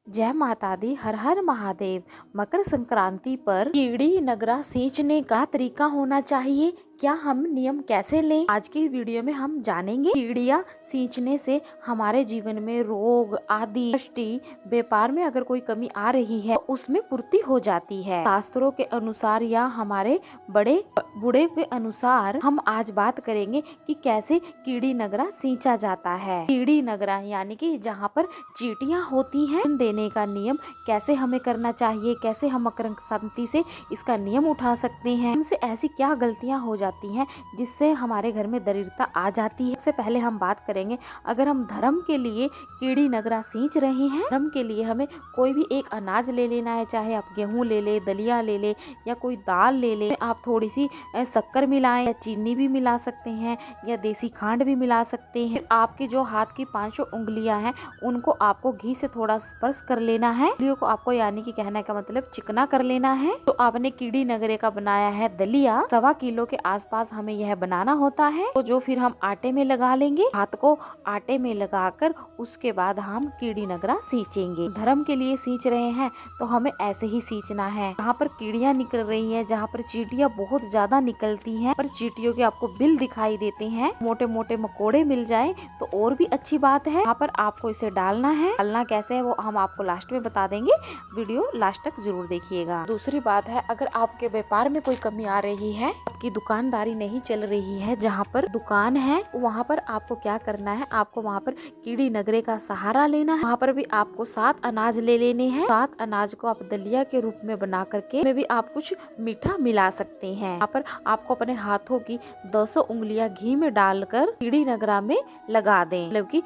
जय माता दी, हर हर महादेव। मकर संक्रांति पर कीड़ी नगरा सींचने का तरीका होना चाहिए। क्या हम नियम कैसे लें? आज की वीडियो में हम जानेंगे। कीड़ियाँ सींचने से हमारे जीवन में रोग आदि, दृष्टि, व्यापार में अगर कोई कमी आ रही है तो उसमें पूर्ति हो जाती है। शास्त्रों के अनुसार या हमारे बड़े बूढ़े के अनुसार हम आज बात करेंगे कि कैसे कीड़ी नगरा सींचा जाता है। कीड़ी नगरा यानी कि जहाँ पर चींटियाँ होती हैं, देने का नियम कैसे हमें करना चाहिए, कैसे हम मकर संक्रांति से इसका नियम उठा सकते हैं, हमसे ऐसी क्या गलतियां हो जाती हैं जिससे हमारे घर में दरिद्रता आ जाती है। सबसे पहले हम बात करेंगे, अगर हम धर्म के लिए कीड़ी नगरा सींच रहे हैं, धर्म के लिए हमें कोई भी एक अनाज ले लेना है, चाहे आप गेहूं ले ले, दलिया ले ले या कोई दाल ले ले। आप थोड़ी सी शक्कर मिलाएं या चीनी भी मिला सकते हैं या देसी खांड भी मिला सकते हैं। आपके जो हाथ की 5 उंगलियां हैं उनको आपको घी से थोड़ा स्पर्श कर लेना है। उंगलियों को आपको यानी कि कहने का मतलब चिकना कर लेना है। तो आपने कीड़ी नगरे का बनाया है दलिया, 1.25 किलो के आसपास हमें यह बनाना होता है। तो जो फिर हम आटे में लगा लेंगे, हाथ को आटे में लगाकर उसके बाद हम कीड़ी नगरा सींचेंगे। धर्म के लिए सींच रहे हैं तो हमें ऐसे ही सींचना है। जहाँ पर कीड़ियाँ निकल रही है, जहाँ पर चींटियाँ बहुत ज्यादा निकलती हैं, पर चींटियों के आपको बिल दिखाई देते हैं, मोटे मोटे मकोड़े मिल जाए तो और भी अच्छी बात है। यहाँ पर आपको इसे डालना है। डालना कैसे है वो हम आपको लास्ट में बता देंगे, वीडियो लास्ट तक जरूर देखिएगा। दूसरी बात है, अगर आपके व्यापार में कोई कमी आ रही है, आपकी दुकानदारी नहीं चल रही है, जहाँ पर दुकान है वहाँ पर आपको क्या करना है, आपको वहाँ पर कीड़ी नगरे का सहारा लेना है। वहाँ पर भी आपको 7 अनाज ले लेने हैं। 7 अनाज को आप दलिया के रूप में बना करके में भी आप कुछ मीठा मिला सकते हैं। यहाँ पर आपको अपने हाथों की 200 उंगलियां घी में डालकर कीड़ी नगरा में लगा दें, मतलब कि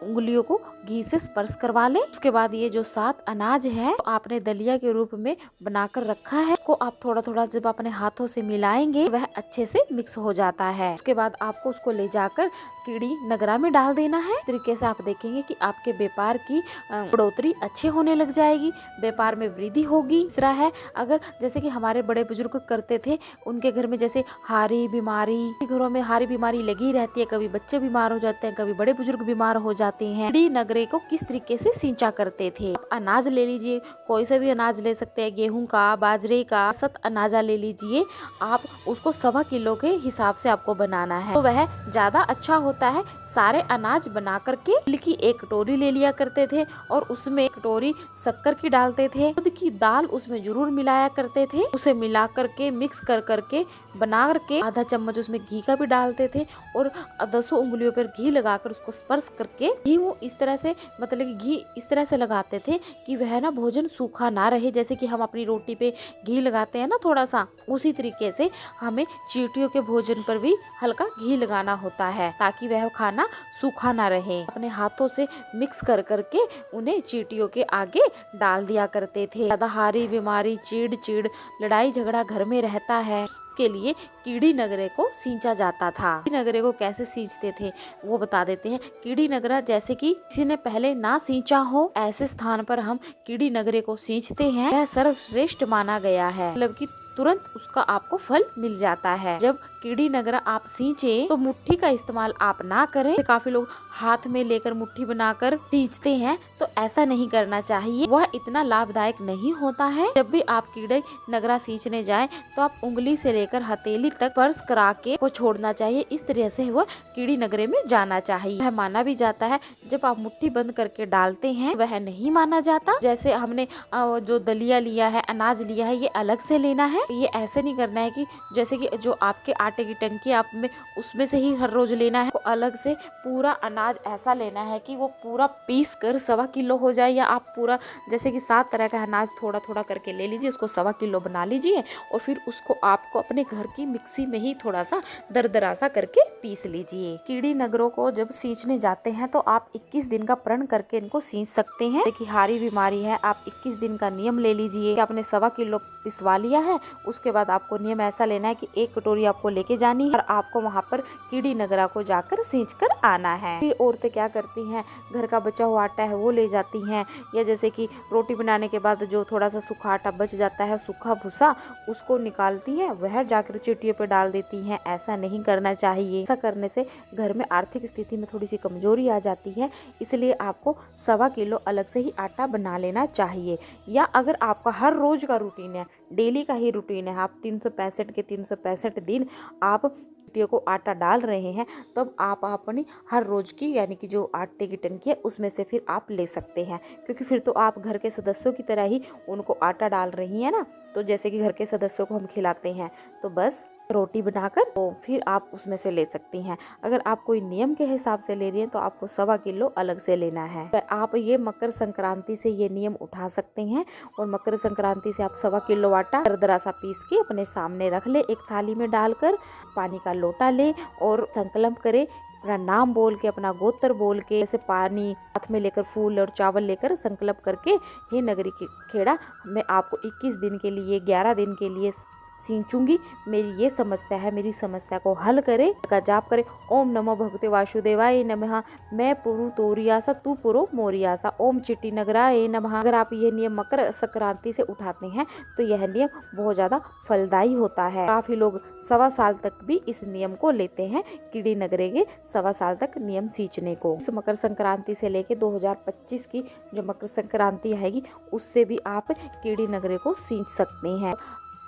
उंगलियों को घी से स्पर्श करवा लें। उसके बाद ये जो 7 अनाज है तो आपने दलिया के रूप में बनाकर रखा है, उसको आप थोड़ा थोड़ा जब अपने हाथों से मिलाएंगे वह अच्छे से मिक्स हो जाता है। उसके बाद आपको उसको ले जाकर कीड़ी नगरा में डाल देना है। इस तरीके से आप देखेंगे कि आपके व्यापार की बढ़ोतरी अच्छे होने लग जाएगी, व्यापार में वृद्धि होगी। तीसरा है, अगर जैसे कि हमारे बड़े बुजुर्ग करते थे, उनके घर में जैसे हारी बीमारी, घरों में हारी बीमारी लगी रहती है, कभी बच्चे बीमार हो जाते हैं, कभी बड़े बुजुर्ग बीमार हो जाते हैं। कीड़ी नगरे को किस तरीके से सींचा करते थे, अनाज ले लीजिए, कोई सा भी अनाज ले सकते हैं, गेहूं का, बाजरे का, 7 अनाजा ले लीजिए। आप उसको 1.25 किलो के हिसाब से आपको बनाना है, तो वह ज्यादा अच्छा होता है। सारे अनाज बना करके तिल की 1 कटोरी ले लिया करते थे और उसमें 1 कटोरी शक्कर की डालते थे, दूध की दाल उसमें जरूर मिलाया करते थे। उसे मिला करके मिक्स कर करके बना करके आधा चम्मच उसमें घी का भी डालते थे और 200 उंगलियों पर घी लगाकर उसको स्पर्श करके घी वो इस तरह से, मतलब कि घी इस तरह से लगाते थे कि वह ना भोजन सूखा ना रहे। जैसे कि हम अपनी रोटी पे घी लगाते हैं ना थोड़ा सा, उसी तरीके से हमें चींटियों के भोजन पर भी हल्का घी लगाना होता है ताकि वह खाना सूखा ना रहे। अपने हाथों से मिक्स कर करके उन्हें चींटियों के आगे डाल दिया करते थे। ज्यादा हारी बीमारी, चिड़ लड़ाई झगड़ा घर में रहता है, के लिए कीड़ी नगरे को सींचा जाता था। कीड़ी नगरे को कैसे सींचते थे वो बता देते हैं। कीड़ी नगरा जैसे कि किसी ने पहले ना सींचा हो, ऐसे स्थान पर हम कीड़ी नगरे को सींचते हैं। यह सर्वश्रेष्ठ माना गया है, मतलब कि तुरंत उसका आपको फल मिल जाता है। जब कीड़ी नगरा आप सींचे तो मुट्ठी का इस्तेमाल आप ना करें। काफी लोग हाथ में लेकर मुट्ठी बनाकर सींचते हैं, तो ऐसा नहीं करना चाहिए, वह इतना लाभदायक नहीं होता है। जब भी आप कीड़ी नगरा सींचने जाएं तो आप उंगली से लेकर हथेली तक स्पर्श करा के को छोड़ना चाहिए। इस तरह से वह कीड़ी नगरे में जाना चाहिए। वह माना भी जाता है। जब आप मुट्ठी बंद करके डालते हैं वह नहीं माना जाता। जैसे हमने जो दलिया लिया है, अनाज लिया है, ये अलग से लेना है। ये ऐसे नहीं करना है कि जैसे कि जो आपके आटे की टंकी आप में उसमें से ही हर रोज लेना है, अलग से पूरा अनाज ऐसा लेना है कि वो पूरा पीस कर 1.25 किलो हो जाए। या आप पूरा जैसे कि 7 तरह का अनाज थोड़ा थोड़ा करके ले लीजिए, उसको 1.25 किलो बना लीजिए और फिर उसको आपको अपने घर की मिक्सी में ही थोड़ा सा दरदरा सा करके पीस लीजिए। कीड़ी नगरों को जब सींचने जाते हैं तो आप 21 दिन का प्रण करके इनको सींच सकते हैं। देखिए हारी बीमारी है, आप 21 दिन का नियम ले लीजिए कि आपने 1.25 किलो पिसवा लिया है। उसके बाद आपको नियम ऐसा लेना है कि 1 कटोरी आपको लेके जानी है और आपको वहाँ पर कीड़ी नगरा को जाकर सींच कर आना है। फिर औरतें क्या करती हैं, घर का बचा हुआ आटा है वो ले जाती हैं, या जैसे कि रोटी बनाने के बाद जो थोड़ा सा सूखा आटा बच जाता है, सूखा भूसा, उसको निकालती हैं, वह जाकर चीटियों पे डाल देती हैं। ऐसा नहीं करना चाहिए। ऐसा करने से घर में आर्थिक स्थिति में थोड़ी सी कमजोरी आ जाती है। इसलिए आपको 1.25 किलो अलग से ही आटा बना लेना चाहिए। या अगर आपका हर रोज का रूटीन है, डेली का ही रूटीन है, आप 365 के 365 दिन आप चीटियों को आटा डाल रहे हैं, तब आप अपनी हर रोज की यानी कि जो आटे की टंकी है उसमें से फिर आप ले सकते हैं, क्योंकि फिर तो आप घर के सदस्यों की तरह ही उनको आटा डाल रही हैं ना। तो जैसे कि घर के सदस्यों को हम खिलाते हैं, तो बस रोटी बनाकर तो फिर आप उसमें से ले सकती हैं। अगर आप कोई नियम के हिसाब से ले रही हैं तो आपको 1.25 किलो अलग से लेना है। तो आप ये मकर संक्रांति से ये नियम उठा सकते हैं। और मकर संक्रांति से आप 1.25 किलो आटा दरदरा सा पीस के अपने सामने रख ले, एक थाली में डालकर पानी का लोटा ले और संकल्प करे, अपना नाम बोल के, अपना गोत्र बोल के, जैसे पानी हाथ में लेकर, फूल और चावल लेकर संकल्प करके, हे नगरी की खेड़ा, मैं आपको 21 दिन के लिए, 11 दिन के लिए सींचूंगी, मेरी ये समस्या है, मेरी समस्या को हल करे। का जाप करे, ओम नमो भगवते वासुदेवाय नमः, मैं पुरु तोरियासा तू पुरो मोरियासा, ओम चिट्टी नगराय नमः। अगर आप ये नियम मकर संक्रांति से उठाते हैं तो यह नियम बहुत ज़्यादा फलदायी होता है। काफ़ी लोग 1.25 साल तक भी इस नियम को लेते हैं, कीड़ी नगरे के 1.25 साल तक नियम सींचने को। इस मकर संक्रांति से लेके 2025 की जो मकर संक्रांति आएगी उससे भी आप कीड़ी नगरे को सींच सकते हैं।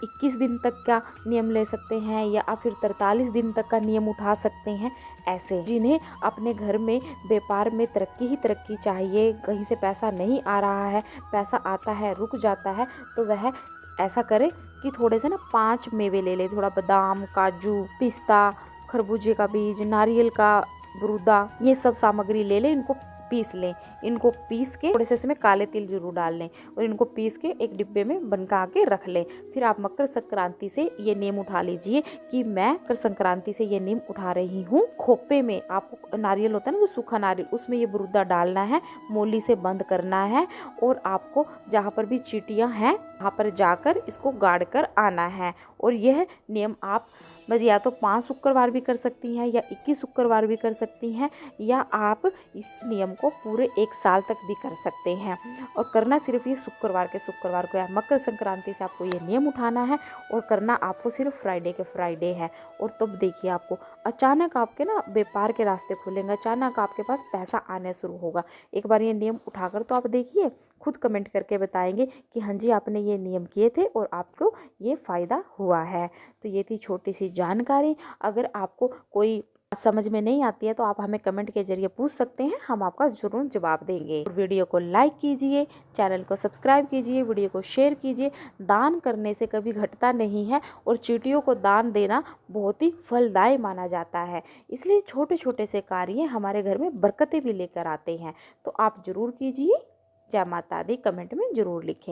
21 दिन तक का नियम ले सकते हैं या फिर 43 दिन तक का नियम उठा सकते हैं। ऐसे जिन्हें अपने घर में व्यापार में तरक्की ही तरक्की चाहिए, कहीं से पैसा नहीं आ रहा है, पैसा आता है रुक जाता है, तो वह ऐसा करे कि थोड़े से ना 5 मेवे ले ले, थोड़ा बादाम, काजू, पिस्ता, खरबूजे का बीज, नारियल का बुरुदा, ये सब सामग्री ले ले, इनको पीस लें। इनको पीस के थोड़े से इसमें काले तिल जरूर डाल लें और इनको पीस के एक डिब्बे में बनका के रख लें। फिर आप मकर संक्रांति से ये नियम उठा लीजिए कि मैं मकर संक्रांति से ये नियम उठा रही हूँ। खोपे में आपको नारियल होता है ना, जो सूखा नारियल, उसमें ये बुरुदा डालना है, मोली से बंद करना है और आपको जहाँ पर भी चींटियाँ हैं वहाँ पर जाकर इसको गाड़ कर आना है। और यह नियम आप या तो 5 शुक्रवार भी कर सकती हैं या 21 शुक्रवार भी कर सकती हैं, या आप इस नियम को पूरे 1 साल तक भी कर सकते हैं। और करना सिर्फ ये शुक्रवार के शुक्रवार को है। मकर संक्रांति से आपको ये नियम उठाना है और करना आपको सिर्फ फ्राइडे के फ्राइडे है। और तब देखिए आपको अचानक आपके ना व्यापार के रास्ते खुलेंगे, अचानक आपके पास पैसा आने शुरू होगा। एक बार ये नियम उठाकर तो आप देखिए, खुद कमेंट करके बताएंगे कि हाँ जी आपने ये नियम किए थे और आपको ये फ़ायदा हुआ है। तो ये थी छोटी सी जानकारी। अगर आपको कोई समझ में नहीं आती है तो आप हमें कमेंट के जरिए पूछ सकते हैं, हम आपका जरूर जवाब देंगे। वीडियो को लाइक कीजिए, चैनल को सब्सक्राइब कीजिए, वीडियो को शेयर कीजिए। दान करने से कभी घटता नहीं है और चींटियों को दान देना बहुत ही फलदायी माना जाता है। इसलिए छोटे छोटे से कार्य हमारे घर में बरकतें भी लेकर आते हैं। तो आप जरूर कीजिए। जय माता दी कमेंट में जरूर लिखें।